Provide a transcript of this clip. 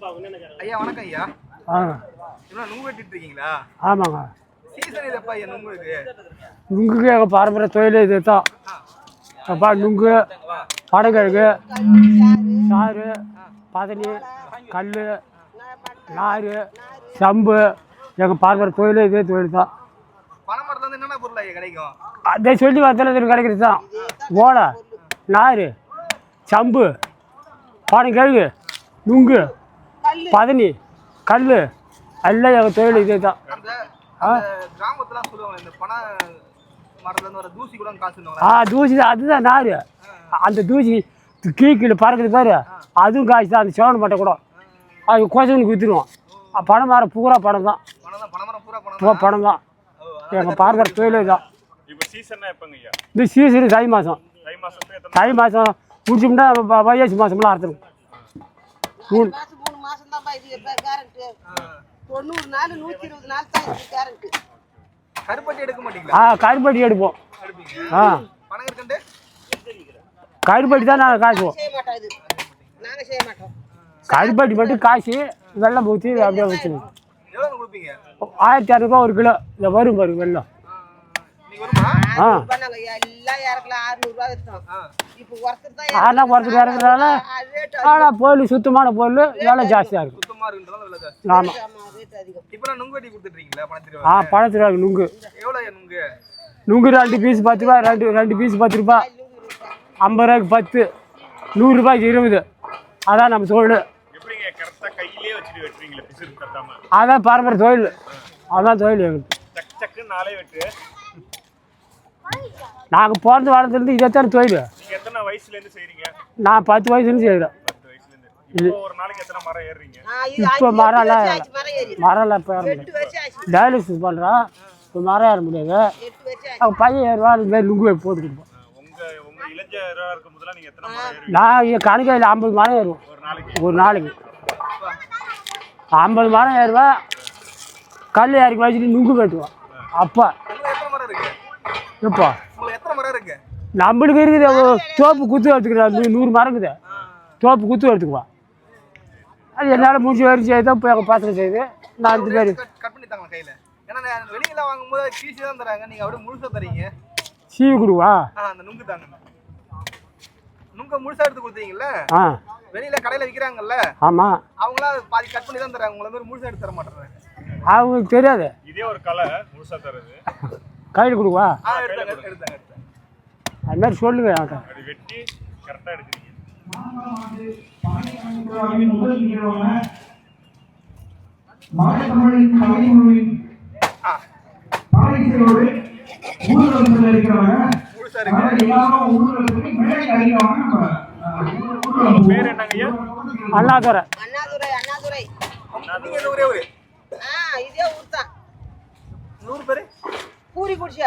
ஐயா வணக்கம் ஐயா. இவ்வளவு நுங்கு வெட்டிட்டு இருக்கீங்களா? ஆமாங்க. சீசன் இதப்பா ஐயா நுங்குக்கு? நுங்குக்கு எங்கள் பாரம்பரிய தொழில் இது தான். அப்பா நுங்கு, படங்கிழங்கு, சாறு, பதனி, கல், நார், சம்பு எங்கள் பாரம்பரிய தொழில் இதே தொழில் தான். பனைமரத்துலேருந்து என்னென்ன பொருள் ஐயா கிடைக்கும்? அதை சொல்லி வரத்தில் கிடைக்கிறது தான். ஓலை, நார், சம்பு, படங்கிழங்கு, நுங்கு, பதனி, கல் எல்லாம் எங்கள் தொழில் இதே தான். கிராமத்துலாம் சொல்லுவாங்க இந்த பனை மரத்துலேருந்து வர தூசி கூட காசு. தூசி அதுதான் நார். அந்த தூசி கீழே பறக்குது பாரு, அதுவும் காசு தான். அந்த சேவன் பட்டை கூட அது கோசவனுக்கு விற்றுருவோம். பனை மரம் பூரா பணம் தான். பணம் தான் எங்கள் பாரம்பரிய தொழில் தான். இந்த சீசன் தை மாதம். தை மாதம் முடிச்சோம்னா வைகாசி மாதம்லாம் அறுத்துடும். 3 மாதம் தான். கருப்பட்டி எடுக்க மாட்டீங்களா? கருப்பட்டி எடுப்போம். கருப்பட்டி தான் நாங்கள் காசுவோம். கருப்பட்டி மட்டும் காசு வெள்ளம் ஊற்றி அப்படியே வச்சுருவோம். 1200 ஒரு கிலோ. இந்த வரும் பாருங்க வெள்ளம். ஆனால் ஒருத்தர் இறக்குறதால ஆனால் பொருள் சுத்தமான பொருள் விலை ஜாஸ்தியாக இருக்கும். ஆமாம். பழத்துருவாங்க நுங்கு. நுங்கு 2 பீஸ் 10 ரூபா. 2 பீஸ் 10 ரூபா. 50 ரூபாய்க்கு 10, 100 ரூபாய்க்கு 20. அதான் நம்ம தொழில். அதான் பாரம்பரிய தொழில். அதான் தொழில் எங்களுக்கு. நாங்கள் பிறந்து வளர்ந்துருந்து இதைத்தான் தொழில். நான் 10 வயசுலேருந்து செய்கிறேன். இப்போ மரம்லாம் இப்போ டயாலிசிஸ் பண்ணுறோம். இப்போ மரம் ஏற முடியாது. அவங்க பையன் ஏறுவா. அதுமாரி நுங்கு போட்டுக்கிட்டு நான் கணக்கையில் 50 மரம் ஏறுவோம் ஒரு நாளைக்கு. 50 மரம் ஏறுவேன். கல் இறக்கி வச்சுட்டு நுங்கு வெட்டுவோம். அப்போ இப்போ நம்மளுக்கு இருக்குது தோப்பு குத்து எடுத்துக்கிறோம். 100 மரம் இருக்குது. தோப்பு குத்து எடுத்துக்குவோம். அது என்னால் முடிஞ்ச வரைக்கும் செய்யுது. இப்போ எங்கள் பசங்க செய்யுது. நான் 2 பேர் சீவி கொடுவா. ஆமாம். அவங்களுக்கு தெரியாது. கையில் கொடுவா. அது மாதிரி சொல்லுங்க. அண்ணாதுரை. பூரி குடிச்ச